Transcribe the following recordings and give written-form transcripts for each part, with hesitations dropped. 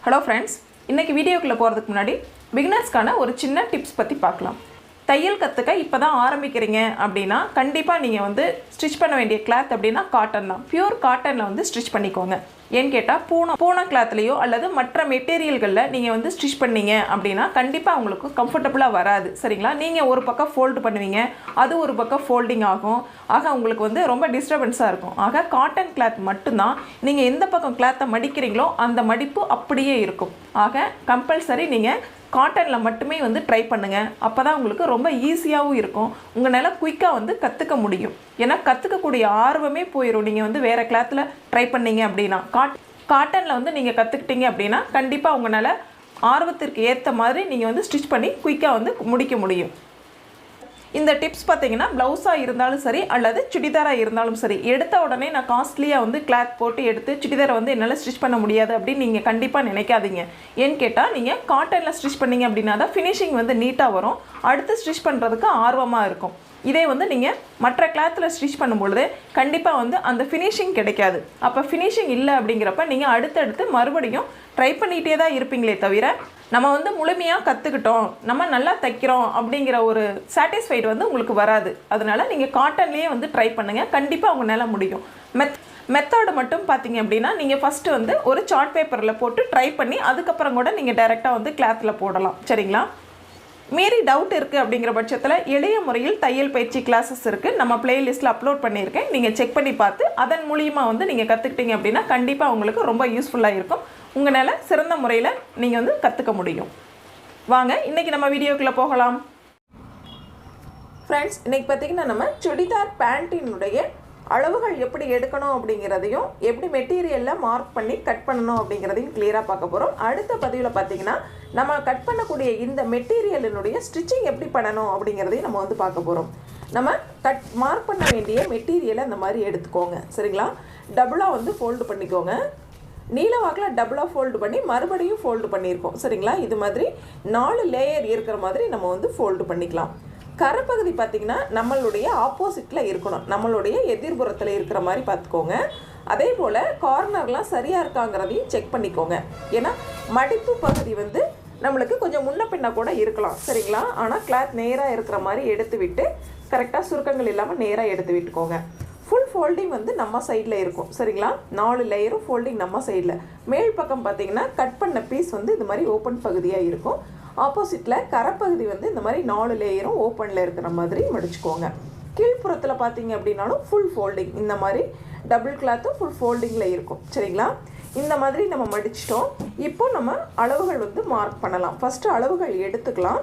Hello friends, இன்றைக்கி வீடியோக்குள்ளே போகிறதுக்கு முன்னாடி பிகினர்ஸ்க்கான ஒரு சின்ன டிப்ஸ் பற்றி பார்க்கலாம். தையல் கற்றுக்க இப்போ தான் ஆரம்பிக்கிறீங்க அப்படின்னா கண்டிப்பாக நீங்கள் ஸ்டிச் பண்ண வேண்டிய கிளாத் அப்படின்னா காட்டன் தான். பியூர் காட்டனில் ஸ்டிச் பண்ணிக்கோங்க. ஏன்னு கேட்டால் பூனை கிளாத்லேயோ அல்லது மற்ற மெட்டீரியல்களில் நீங்கள் ஸ்டிச் பண்ணீங்க அப்படின்னா கண்டிப்பாக உங்களுக்கு கம்ஃபர்டபுளாக வராது. சரிங்களா? நீங்கள் ஒரு பக்கம் ஃபோல்டு பண்ணுவீங்க, அது ஒரு பக்கம் ஃபோல்டிங் ஆகும். ஆக உங்களுக்கு ரொம்ப டிஸ்டர்பன்ஸாக இருக்கும். ஆக காட்டன் கிளாத் மட்டும்தான் நீங்கள் எந்த பக்கம் கிளாத்தை மடிக்கிறீங்களோ அந்த மடிப்பு அப்படியே இருக்கும். ஆக கம்பல்சரி நீங்கள் காட்டனில் மட்டுமே ட்ரை பண்ணுங்கள். அப்போ தான் உங்களுக்கு ரொம்ப ஈஸியாகவும் இருக்கும். உங்களால் குயிக்காக கற்றுக்க முடியும். ஏன்னா கற்றுக்கக்கூடிய ஆர்வமே போயிடும். நீங்கள் வேறு கிளாத்தில் ட்ரை பண்ணீங்க அப்படின்னா காட்டனில் நீங்கள் கற்றுக்கிட்டீங்க அப்படின்னா கண்டிப்பாக உங்களால் ஆர்வத்திற்கு ஏற்ற மாதிரி நீங்கள் ஸ்டிச் பண்ணி குயிக்காக முடிக்க முடியும். இந்த டிப்ஸ் பார்த்தீங்கன்னா ப்ளவுஸாக இருந்தாலும் சரி அல்லது சுடிதாராக இருந்தாலும் சரி, எடுத்த உடனே நான் காஸ்ட்லியாக கிளாத் போட்டு எடுத்து சுடிதாரை என்னால் ஸ்டிச் பண்ண முடியாது அப்படின்னு நீங்கள் கண்டிப்பாக நினைக்காதீங்க. ஏன்னு கேட்டால் நீங்கள் காட்டனில் ஸ்டிச் பண்ணிங்க அப்படின்னா தான் ஃபினிஷிங் நீட்டாக வரும். அடுத்து ஸ்டிச் பண்ணுறதுக்கு ஆர்வமாக இருக்கும். இதே நீங்கள் மற்ற கிளாத்தில் ஸ்டிச் பண்ணும்பொழுது கண்டிப்பாக அந்த ஃபினிஷிங் கிடைக்காது. அப்போ ஃபினிஷிங் இல்லை அப்படிங்கிறப்ப நீங்கள் அடுத்தடுத்து மறுபடியும் ட்ரை பண்ணிகிட்டே தான் இருப்பீங்களே தவிர நம்ம முழுமையாக கற்றுக்கிட்டோம், நம்ம நல்லா தைக்கிறோம் அப்படிங்கிற ஒரு சாட்டிஸ்ஃபைடு உங்களுக்கு வராது. அதனால் நீங்கள் காட்டன்லேயே ட்ரை பண்ணுங்கள். கண்டிப்பாக உங்களால் முடியும். மெத்தடு மட்டும் பார்த்தீங்க அப்படின்னா நீங்கள் ஃபஸ்ட்டு ஒரு சார்ட் பேப்பரில் போட்டு ட்ரை பண்ணி அதுக்கப்புறம் கூட நீங்கள் டைரெக்டாக கிளாத்தில் போடலாம். சரிங்களா? மீறி டவுட் இருக்குது அப்படிங்கிற பட்சத்தில் எளிய முறையில் தையல் பயிற்சி கிளாஸஸ் இருக்குது. நம்ம பிளேலிஸ்ட்டில் அப்லோட் பண்ணியிருக்கேன். நீங்கள் செக் பண்ணி பார்த்து அதன் மூலியமாக நீங்கள் கற்றுக்கிட்டீங்க அப்படின்னா கண்டிப்பாக உங்களுக்கு ரொம்ப யூஸ்ஃபுல்லாக இருக்கும். உங்களால் சிறந்த முறையில் நீங்கள் கற்றுக்க முடியும். வாங்க இன்றைக்கி நம்ம வீடியோக்குள்ளே போகலாம். ஃப்ரெண்ட்ஸ், இன்றைக்கி பார்த்திங்கன்னா நம்ம சுடிதார் பேண்ட்டினுடைய அளவுகள் எப்படி எடுக்கணும் அப்படிங்கிறதையும் எப்படி மெட்டீரியலில் மார்க் பண்ணி கட் பண்ணணும் அப்படிங்கிறதையும் கிளியராக பார்க்க போகிறோம். அடுத்த பதிவில் பார்த்திங்கன்னா நம்ம கட் பண்ணக்கூடிய இந்த மெட்டீரியலினுடைய ஸ்டிச்சிங் எப்படி பண்ணணும் அப்படிங்கிறதையும் நம்ம பார்க்க போகிறோம். நம்ம மார்க் பண்ண வேண்டிய மெட்டீரியலை அந்த மாதிரி எடுத்துக்கோங்க. சரிங்களா? டபுளாக ஃபோல்டு பண்ணிக்கோங்க. நீல வாக்கில் டபுளாக ஃபோல்டு பண்ணி மறுபடியும் ஃபோல்டு பண்ணியிருக்கோம். சரிங்களா? இது மாதிரி 4 லேயர் இருக்கிற மாதிரி நம்ம ஃபோல்டு பண்ணிக்கலாம். கரைப்பகுதி பார்த்திங்கன்னா நம்மளுடைய ஆப்போசிட்டில் இருக்கணும். நம்மளுடைய எதிர்புறத்தில் இருக்கிற மாதிரி பார்த்துக்கோங்க. அதே போல் கார்னர்லாம் சரியாக இருக்காங்கிறதையும் செக் பண்ணிக்கோங்க. ஏன்னா மடிப்பு பகுதி நம்மளுக்கு கொஞ்சம் முன்ன பின்ன கூட இருக்கலாம். சரிங்களா? ஆனால் கிளாத் நேராக இருக்கிற மாதிரி எடுத்து விட்டு கரெக்டாக சுருக்கங்கள் இல்லாமல் நேராக எடுத்து விட்டுக்கோங்க. ஃபுல் ஃபோல்டிங் நம்ம சைடில் இருக்கும். சரிங்களா? 4 லேயரும் ஃபோல்டிங் நம்ம சைடில். மேல் பக்கம் பார்த்திங்கன்னா கட் பண்ண பீஸ் இது மாதிரி ஓப்பன் பகுதியாக இருக்கும். ஆப்போசிட்டில் கரைப்பகுதி இந்த மாதிரி 4 லேயரும் ஓப்பனில் இருக்கிற மாதிரி மடிச்சுக்கோங்க. கீழ்ப்புறத்தில் பார்த்தீங்க அப்படின்னாலும் ஃபுல் ஃபோல்டிங் இந்த மாதிரி டபுள் கிளாத்தும் ஃபுல் ஃபோல்டிங்கில் இருக்கும். சரிங்களா? இந்த மாதிரி நம்ம மடிச்சிட்டோம். இப்போ நம்ம அளவுகள் மார்க் பண்ணலாம். ஃபஸ்ட்டு அளவுகள் எடுத்துக்கலாம்.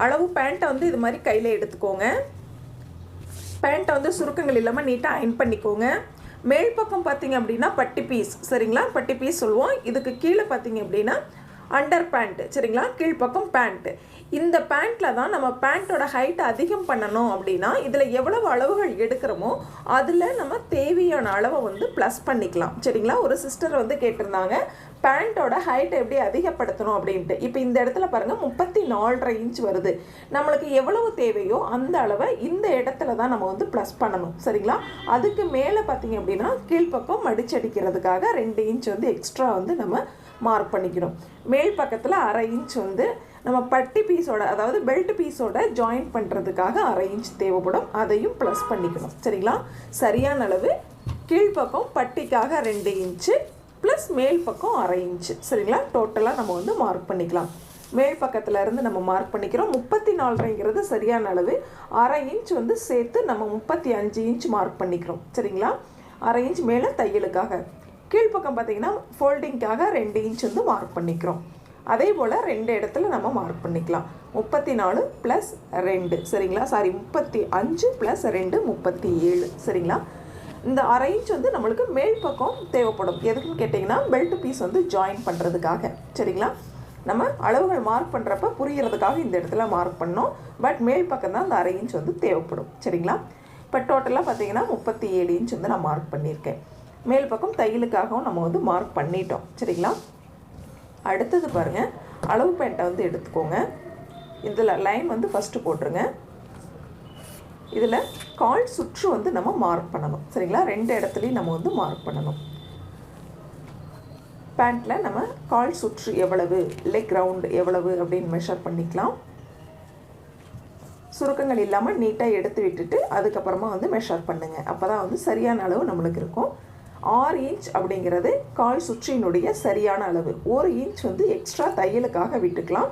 அளவு பேண்ட்டை இது மாதிரி கையில் எடுத்துக்கோங்க. பேண்ட்டை சுருக்கங்கள் இல்லாமல் நீட்டாக அயன் பண்ணிக்கோங்க. மேல் பக்கம் பார்த்தீங்க அப்படின்னா பட்டி பீஸ். சரிங்களா? பட்டி பீஸ் சொல்லுவோம். இதுக்கு கீழே பார்த்தீங்க அப்படின்னா அண்டர் பேண்ட்டு. சரிங்களா? கீழ்ப்பக்கம் பேண்ட்டு. இந்த பேண்ட்டில் தான் நம்ம பேண்ட்டோட ஹைட்டை அதிகம் பண்ணணும் அப்படின்னா இதில் எவ்வளவு அளவுகள் எடுக்கிறோமோ அதில் நம்ம தேவையான அளவை ப்ளஸ் பண்ணிக்கலாம். சரிங்களா? ஒரு சிஸ்டர் கேட்டிருந்தாங்க பேண்ட்டோட ஹைட்டை எப்படி அதிகப்படுத்தணும் அப்படின்ட்டு. இப்போ இந்த இடத்துல பாருங்கள் 34.5 இன்ச் வருது. நம்மளுக்கு எவ்வளவு தேவையோ அந்த அளவை இந்த இடத்துல தான் நம்ம ப்ளஸ் பண்ணணும். சரிங்களா? அதுக்கு மேலே பார்த்தீங்க அப்படின்னா கீழ்ப்பக்கம் மடிச்சடிக்கிறதுக்காக 2 இன்ச் எக்ஸ்ட்ரா நம்ம மார்க் பண்ணிக்கணும். மேல் பக்கத்தில் 1/2 இன்ச் நம்ம பட்டி பீஸோட அதாவது பெல்ட் பீஸோட ஜாயின் பண்ணுறதுக்காக 1/2 இன்ச் தேவைப்படும். அதையும் ப்ளஸ் பண்ணிக்கணும். சரிங்களா? சரியான அளவு கீழ்ப்பக்கம் பட்டிக்காக 2 இன்ச்சு ப்ளஸ் மேல் பக்கம் 1/2 இன்ச்சு. சரிங்களா? டோட்டலாக நம்ம மார்க் பண்ணிக்கலாம். மேல் பக்கத்தில் இருந்து நம்ம மார்க் பண்ணிக்கிறோம். 34.5ங்கிறது சரியான அளவு. 1/2 இன்ச் சேர்த்து நம்ம 35 இன்ச் மார்க் பண்ணிக்கிறோம். சரிங்களா? 1/2 இன்ச் மேலே தையலுக்காக. கீழ்ப்பக்கம் பார்த்திங்கன்னா ஃபோல்டிங்காக 2 இன்ச் மார்க் பண்ணிக்கிறோம். அதே போல் 2 இடத்துல நம்ம மார்க் பண்ணிக்கலாம். 34 + 2. சரிங்களா? 35 + 2 37. சரிங்களா? இந்த 1/2 இன்ச் நம்மளுக்கு மேல் பக்கம் தேவைப்படும். எதுக்குன்னு கேட்டிங்கன்னா பெல்ட் பீஸ் ஜாயின் பண்ணுறதுக்காக. சரிங்களா? நம்ம அளவுகள் மார்க் பண்ணுறப்ப புரியறதுக்காக இந்த இடத்துல மார்க் பண்ணோம். பட் மேல் பக்கம் தான் அந்த 1/2 இன்ச் தேவைப்படும். சரிங்களா? இப்போ டோட்டலாக பார்த்திங்கன்னா 37 இன்ச் நான் மார்க் பண்ணியிருக்கேன். மேல் பக்கம் தையலுக்காகவும் நம்ம மார்க் பண்ணிட்டோம். சரிங்களா? அடுத்தது பாருங்கள், அளவு பேண்ட்டை எடுத்துக்கோங்க. இதில் லைன் ஃபஸ்ட்டு போட்டுருங்க. இதில் கால் சுற்று நம்ம மார்க் பண்ணணும். சரிங்களா? 2 இடத்துலையும் நம்ம மார்க் பண்ணணும். பேண்ட்டில் நம்ம கால் சுற்று எவ்வளவு, லெக் ரவுண்டு எவ்வளவு அப்படின்னு மெஷர் பண்ணிக்கலாம். சுருக்கங்கள் இல்லாமல் நீட்டாக எடுத்து விட்டுட்டு அதுக்கப்புறமா வந்து மெஷர் பண்ணுங்கள். அப்போ தான் வந்து சரியான அளவு நம்மளுக்கு இருக்கும். 6 இன்ச் அப்படிங்கிறது கால் சுற்றினுடைய சரியான அளவு. 1 இன்ச் வந்து எக்ஸ்ட்ரா தையலுக்காக விட்டுக்கலாம்.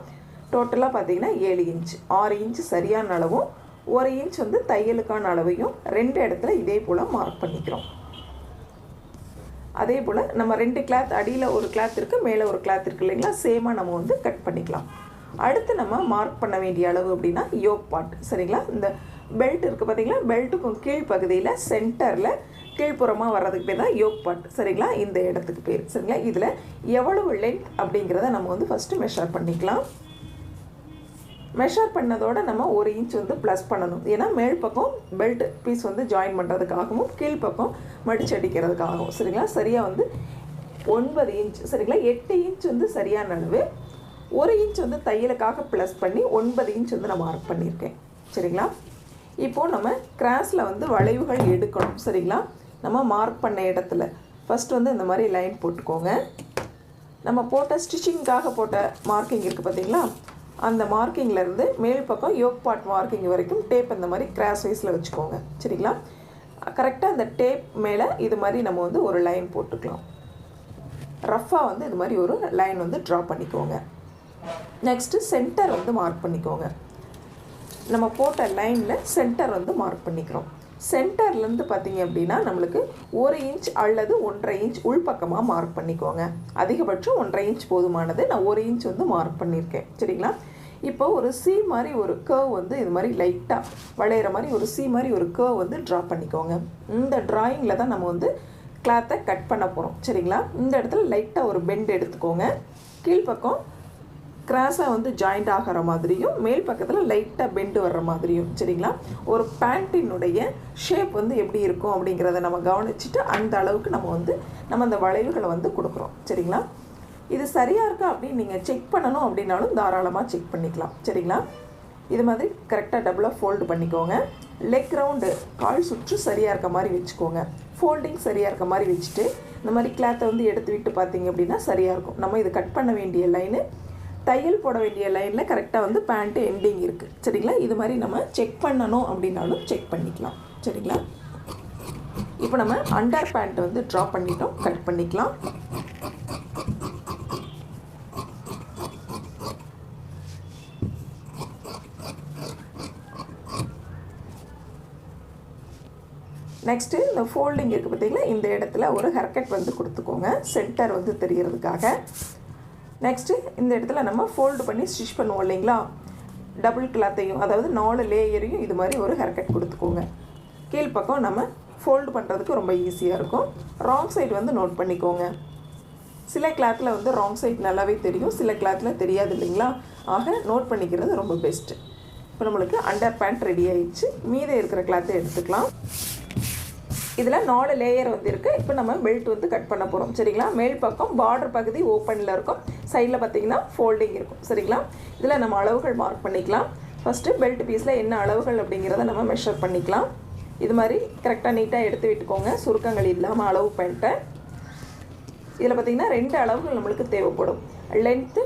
டோட்டலாக பார்த்திங்கன்னா 7 இன்ச். 6 இன்ச் சரியான அளவும் 1 இன்ச் வந்து தையலுக்கான அளவையும் 2 இடத்துல இதே போல் மார்க் பண்ணிக்கிறோம். அதே போல் நம்ம 2 கிளாத், அடியில் ஒரு கிளாத் இருக்குது, மேலே ஒரு கிளாத் இருக்குது இல்லைங்களா, சேமாக நம்ம வந்து கட் பண்ணிக்கலாம். அடுத்து நம்ம மார்க் பண்ண வேண்டிய அளவு அப்படின்னா யோக் பார்ட். சரிங்களா, இந்த பெல்ட் இருக்குது பார்த்திங்களா, பெல்ட்டுக்கும் கீழ் பகுதியில் சென்டரில் கீழ்ப்புறமாக வர்றதுக்கு பேர் தான் யோக் பார்ட். சரிங்களா, இந்த இடத்துக்கு பேர். சரிங்களா, இதில் எவ்வளவு லென்த் அப்படிங்கிறத நம்ம வந்து ஃபஸ்ட்டு மெஷர் பண்ணிக்கலாம். மெஷர் பண்ணதோடு நம்ம 1 இன்ச் வந்து ப்ளஸ் பண்ணணும். ஏன்னா மேல் பக்கம் பெல்ட் பீஸ் வந்து ஜாயின் பண்ணுறதுக்காகவும் கீழ்ப்பக்கம் மடிச்சு அடிக்கிறதுக்காகவும். சரிங்களா, சரியாக வந்து 9 இன்ச். சரிங்களா, 8 இன்ச் வந்து சரியான அளவு. 1 இன்ச் வந்து தையலுக்காக ப்ளஸ் பண்ணி 9 இன்ச் வந்து நான் மார்க் பண்ணியிருக்கேன். சரிங்களா, இப்போது நம்ம கிராஸில் வந்து வளைவுகள் எடுக்கணும். சரிங்களா, நம்ம மார்க் பண்ண இடத்துல ஃபஸ்ட்டு வந்து இந்த மாதிரி லைன் போட்டுக்கோங்க. நம்ம போட்ட ஸ்டிச்சிங்காக போட்ட மார்க்கிங் இருக்குது பார்த்திங்களா, அந்த மார்க்கிங்லேருந்து மேல் பக்கம் யோக் பார்ட் மார்க்கிங் வரைக்கும் டேப் இந்த மாதிரி கிராஸ் வைஸில் வச்சுக்கோங்க. சரிங்களா, கரெக்டாக அந்த டேப் மேலே இது மாதிரி நம்ம வந்து ஒரு லைன் போட்டுக்கலாம். ரஃப்பாக வந்து இது மாதிரி ஒரு லைன் வந்து ட்ரா பண்ணிக்கோங்க. நெக்ஸ்ட்டு சென்டர் வந்து மார்க் பண்ணிக்கோங்க. நம்ம போட்ட லைனில் சென்டர் வந்து மார்க் பண்ணிக்கிறோம். சென்டர்லேருந்து பார்த்திங்க அப்படின்னா நம்மளுக்கு 1 இன்ச் அல்லது 1.5 இன்ச் உள்பக்கமாக மார்க் பண்ணிக்கோங்க. அதிகபட்சம் 1.5 இன்ச் போதுமானது. நான் 1 இன்ச் வந்து மார்க் பண்ணியிருக்கேன். சரிங்களா, இப்போ ஒரு சி மாதிரி ஒரு கர்வ் வந்து இது மாதிரி லைட்டாக வளையிற மாதிரி ஒரு சி மாதிரி ஒரு கர்வ் வந்து ட்ரா பண்ணிக்கோங்க. இந்த ட்ராயிங்கில் தான் நம்ம வந்து கிளாத்தை கட் பண்ண போகிறோம். சரிங்களா, இந்த இடத்துல லைட்டாக ஒரு பெண்ட் எடுத்துக்கோங்க. கீழ்ப்பக்கம் கிராஸாக வந்து ஜாயிண்ட் ஆகிற மாதிரியும் மேல் பக்கத்தில் லைட்டாக பெண்டு வர்ற மாதிரியும். சரிங்களா, ஒரு பேண்ட்டினுடைய ஷேப் வந்து எப்படி இருக்கும் அப்படிங்கிறத நம்ம கவனிச்சுட்டு அந்த அளவுக்கு நம்ம அந்த வளைவுகளை வந்து கொடுக்குறோம். சரிங்களா, இது சரியாக இருக்கா அப்படின்னு நீங்கள் செக் பண்ணணும் அப்படின்னாலும் தாராளமாக செக் பண்ணிக்கலாம். சரிங்களா, இது மாதிரி கரெக்டாக டபுளாக ஃபோல்டு பண்ணிக்கோங்க. லெக் ரவுண்டு கால் சுற்று சரியாக இருக்க மாதிரி வச்சுக்கோங்க. ஃபோல்டிங் சரியாக இருக்க மாதிரி வச்சுட்டு இந்த மாதிரி கிளாத்தை வந்து எடுத்து விட்டு பார்த்தீங்க அப்படின்னா சரியாக இருக்கும். நம்ம இது கட் பண்ண வேண்டிய லைனு தையல் போட வேண்டிய லைனில் கரெக்டாக வந்து பேண்ட்டு எண்டிங் இருக்குது. சரிங்களா, இது மாதிரி நம்ம செக் பண்ணணும் அப்படின்னாலும் செக் பண்ணிக்கலாம். சரிங்களா, இப்போ நம்ம அண்டர் பேண்ட் வந்து ட்ரா பண்ணிட்டோம், கட் பண்ணிக்கலாம். நெக்ஸ்ட்டு இந்த ஃபோல்டிங் இருக்குது பார்த்திங்களா, இந்த இடத்துல ஒரு ஹேர்கட் வந்து கொடுத்துக்கோங்க சென்டர் வந்து தெரியறதுக்காக. நெக்ஸ்ட்டு இந்த இடத்துல நம்ம ஃபோல்டு பண்ணி ஸ்டிச் பண்ணுவோம் இல்லைங்களா, டபுள் கிளாத்தையும் அதாவது 4 லேயரையும் இது மாதிரி ஒரு ஹேர்கட் கொடுத்துக்கோங்க. கீழ்ப்பக்கம் நம்ம ஃபோல்டு பண்ணுறதுக்கு ரொம்ப ஈஸியாக இருக்கும். ராங் சைடு வந்து நோட் பண்ணிக்கோங்க. சில கிளாத்தில் வந்து ராங் சைடு நல்லாவே தெரியும், சில கிளாத்தில் தெரியாது இல்லைங்களா. ஆக நோட் பண்ணிக்கிறது ரொம்ப பெஸ்ட்டு. இப்போ நம்மளுக்கு அண்டர் பேண்ட் ரெடி ஆகிடுச்சு. மீதம் இருக்கிற கிளாத்தை எடுத்துக்கலாம். இதில் 4 லேயர் வந்து இருக்குது. இப்போ நம்ம பெல்ட் வந்து கட் பண்ண போகிறோம். சரிங்களா, மேல் பக்கம் பார்டர் பகுதி ஓப்பனில் இருக்கும், சைடில் பார்த்திங்கன்னா ஃபோல்டிங் இருக்கும். சரிங்களா, இதில் நம்ம அளவுகள் மார்க் பண்ணிக்கலாம். ஃபஸ்ட்டு பெல்ட் பீஸில் என்ன அளவுகள் அப்படிங்கிறத நம்ம மெஷர் பண்ணிக்கலாம். இது மாதிரி கரெக்டாக நீட்டாக எடுத்து விட்டுக்கோங்க, சுருக்கங்கள் இல்லாமல் அளவு பண்ணிட்டு. இதில் பார்த்திங்கன்னா 2 அளவுகள் நம்மளுக்கு தேவைப்படும், லென்த்து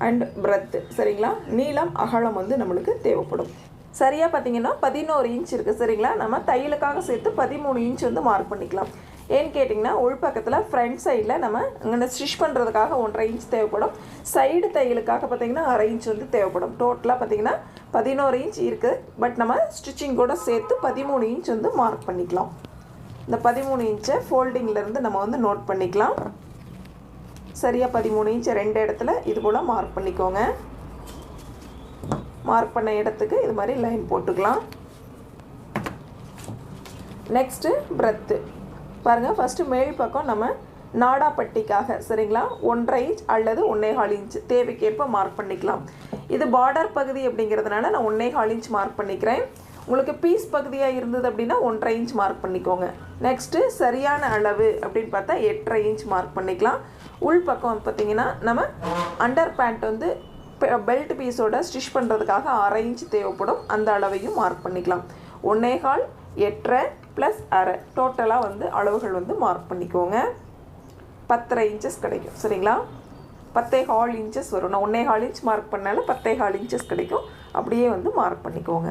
அண்ட் பிரெத்து. சரிங்களா, நீளம் அகலம் வந்து நம்மளுக்கு தேவைப்படும். சரியாக பார்த்திங்கன்னா 11 இன்ச் இருக்குது. சரிங்களா, நம்ம தையலுக்காக சேர்த்து 13 இன்ச் வந்து மார்க் பண்ணிக்கலாம். ஏன்னு கேட்டிங்கன்னா உள்பக்கத்தில் ஃப்ரண்ட் சைடில் நம்ம இங்கே ஸ்டிச் பண்ணுறதுக்காக 1.5 இன்ச் தேவைப்படும். சைடு தையலுக்காக பார்த்திங்கன்னா 1/2 இன்ச் வந்து தேவைப்படும். டோட்டலாக பார்த்திங்கன்னா 11 இன்ச் இருக்குது. பட் நம்ம ஸ்டிச்சிங்கோட சேர்த்து 13 இன்ச் வந்து மார்க் பண்ணிக்கலாம். இந்த 13 இன்ச்சை ஃபோல்டிங்லேருந்து நம்ம வந்து நோட் பண்ணிக்கலாம். சரியாக 13 இன்ச் 2 இடத்துல இது போல் மார்க் பண்ணிக்கோங்க. மார்க் பண்ண இடத்துக்கு இது மாதிரி லைன் போட்டுக்கலாம். நெக்ஸ்ட்டு பிரெத்து பாருங்கள். ஃபஸ்ட்டு மேல் பக்கம் நம்ம நாடாப்பட்டிக்காக சரிங்களா 1.5 இன்ச் அல்லது 1.25 இன்ச் தேவைக்கேற்ப மார்க் பண்ணிக்கலாம். இது பார்டர் பகுதி அப்படிங்கிறதுனால நான் 1.25 இன்ச் மார்க் பண்ணிக்கிறேன். உங்களுக்கு பீஸ் பகுதியாக இருந்தது அப்படின்னா 1.5 இன்ச் மார்க் பண்ணிக்கோங்க. நெக்ஸ்ட்டு சரியான அளவு அப்படின்னு பார்த்தா 8.5 இன்ச் மார்க் பண்ணிக்கலாம். உள் பக்கம் பார்த்திங்கன்னா நம்ம அண்டர் பேண்ட் வந்து பெல்ட் பீஸோட ஸ்டிச் பண்ணுறதுக்காக 1/2 இன்ச் தேவைப்படும். அந்த அளவையும் மார்க் பண்ணிக்கலாம். 1.25 8.5 + 1/2 டோட்டலாக வந்து அளவுகள் வந்து மார்க் பண்ணிக்கோங்க. 10.5 இன்ச்சஸ் கிடைக்கும். சரிங்களா? 10.25 இன்ச்சஸ் வரும். நான் 1.25 இன்ச் மார்க் பண்ணால 10.25 இன்ச்சஸ் கிடைக்கும். அப்படியே வந்து மார்க் பண்ணிக்கோங்க.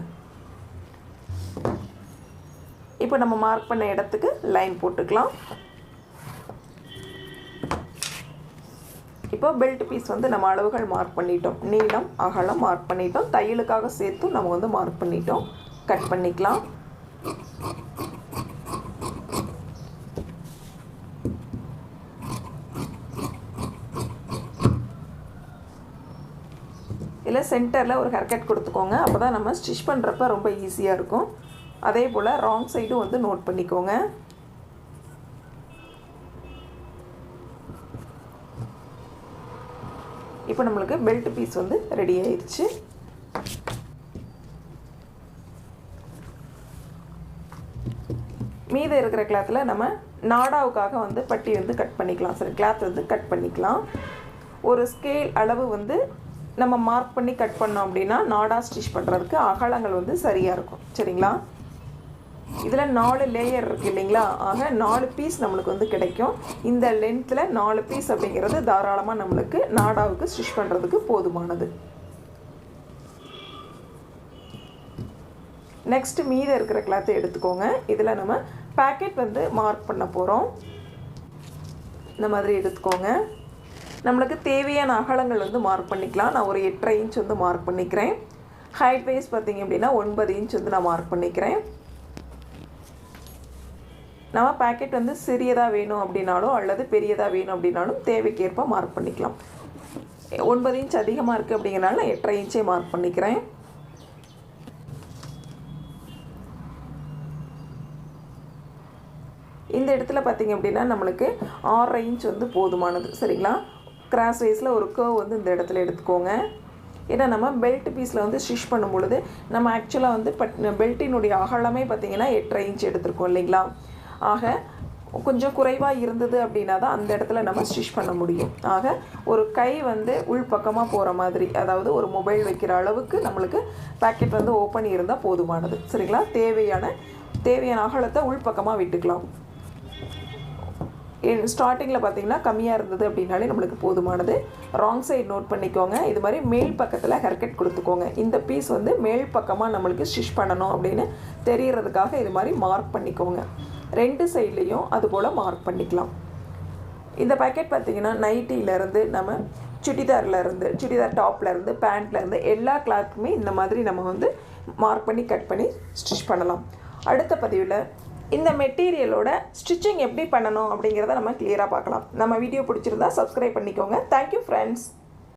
இப்போ நம்ம மார்க் பண்ண இடத்துக்கு லைன் போட்டுக்கலாம். இப்போ பெல்ட் பீஸ் வந்து நம்ம அளவுகள் மார்க் பண்ணிட்டோம். நீளம் அகலம் மார்க் பண்ணிட்டோம். தையலுக்காக சேர்த்து நம்ம வந்து மார்க் பண்ணிட்டோம். கட் பண்ணிக்கலாம். இதில் சென்டரில் ஒரு ஹேர் கட் கொடுத்துக்கோங்க. அப்போ தான் நம்ம ஸ்டிச் பண்ணுறப்ப ரொம்ப ஈஸியாக இருக்கும். அதே போல் ராங் சைடும் வந்து நோட் பண்ணிக்கோங்க. இப்போ நம்மளுக்கு பெல்ட் பீஸ் வந்து ரெடி ஆயிடுச்சு. மீதி இருக்கிற கிளாத்தில் நம்ம நாடாவுக்காக வந்து பட்டி வந்து கட் பண்ணிக்கலாம். சரி, கிளாத் வந்து கட் பண்ணிக்கலாம். ஒரு ஸ்கேல் அளவு வந்து நம்ம மார்க் பண்ணி கட் பண்ணோம் அப்படின்னா நாடா ஸ்டிச் பண்ணுறதுக்கு அகலங்கள் வந்து சரியாக இருக்கும். சரிங்களா? இதில் 4 லேயர் இருக்குது இல்லைங்களா? ஆக 4 பீஸ் நம்மளுக்கு வந்து கிடைக்கும். இந்த லென்த்தில் 4 பீஸ் அப்படிங்கிறது தாராளமாக நம்மளுக்கு நாடாவுக்கு ஸ்டிச் பண்ணுறதுக்கு போதுமானது. நெக்ஸ்ட்டு மீதி இருக்கிற கிளாத்தை எடுத்துக்கோங்க. இதில் நம்ம பேக்கெட் வந்து மார்க் பண்ண போகிறோம். இந்த மாதிரி எடுத்துக்கோங்க. நம்மளுக்கு தேவையான அகலங்கள் வந்து மார்க் பண்ணிக்கலாம். நான் ஒரு 8.5 இன்ச் வந்து மார்க் பண்ணிக்கிறேன். ஹைட் வைஸ் பார்த்திங்க அப்படின்னா 9 இன்ச் வந்து நான் மார்க் பண்ணிக்கிறேன். நம்ம பேக்கெட் வந்து சிறியதாக வேணும் அப்படின்னாலும் அல்லது பெரியதாக வேணும் அப்படின்னாலும் தேவைக்கேற்ப மார்க் பண்ணிக்கலாம். 9 இன்ச் அதிகமாக இருக்குது அப்படிங்கிறனால நான் 8.5 இன்ச்சே மார்க் பண்ணிக்கிறேன். இந்த இடத்துல பார்த்திங்க அப்படின்னா நம்மளுக்கு 6.5 இன்ச் வந்து போதுமானது. சரிங்களா? கிராஸ் வைஸில் ஒரு கர்வ் வந்து இந்த இடத்துல எடுத்துக்கோங்க. ஏன்னா நம்ம பெல்ட் பீஸில் வந்து ஸ்டிச் பண்ணும் பொழுது நம்ம ஆக்சுவலாக வந்து பெல்ட்டினுடைய அகலமே பார்த்திங்கன்னா 8.5 இன்ச் எடுத்துருக்கோம் இல்லைங்களா? ஆக கொஞ்சம் குறைவாக இருந்தது அப்படின்னா தான் அந்த இடத்துல நம்ம ஸ்டிச் பண்ண முடியும். ஆக ஒரு கை வந்து உள் பக்கமாக போகிற மாதிரி, அதாவது ஒரு மொபைல் வைக்கிற அளவுக்கு நம்மளுக்கு பேக்கெட் வந்து ஓப்பன் இருந்தால் போதுமானது. சரிங்களா? தேவையான அகலத்தை உள் பக்கமாக விட்டுக்கலாம். ஸ்டார்டிங்கில் பார்த்திங்கன்னா கம்மியாக இருந்தது அப்படின்னாலே நம்மளுக்கு போதுமானது. ராங் சைடு நோட் பண்ணிக்கோங்க. இது மாதிரி மேல் பக்கத்தில் ஹேர் கட் கொடுத்துக்கோங்க. இந்த பீஸ் வந்து மேல் பக்கமாக நம்மளுக்கு ஸ்டிச் பண்ணணும் அப்படின்னு தெரியறதுக்காக இது மாதிரி மார்க் பண்ணிக்கோங்க. 2 சைட்லேயும் அதுபோல் மார்க் பண்ணிக்கலாம். இந்த பேக்கெட் பார்த்திங்கன்னா நைட்டியிலேருந்து நம்ம சுடிதார் டாப்லேருந்து பேண்ட்லேருந்து எல்லா கிளாத்துக்குமே இந்த மாதிரி நம்ம வந்து மார்க் பண்ணி கட் பண்ணி ஸ்டிச் பண்ணலாம். அடுத்த பதிவில் இந்த மெட்டீரியலோட ஸ்டிச்சிங் எப்படி பண்ணணும் அப்படிங்கிறத நம்ம கிளியராக பார்க்கலாம். நம்ம வீடியோ பிடிச்சிருந்தா சப்ஸ்கிரைப் பண்ணிக்கோங்க. Thank you friends.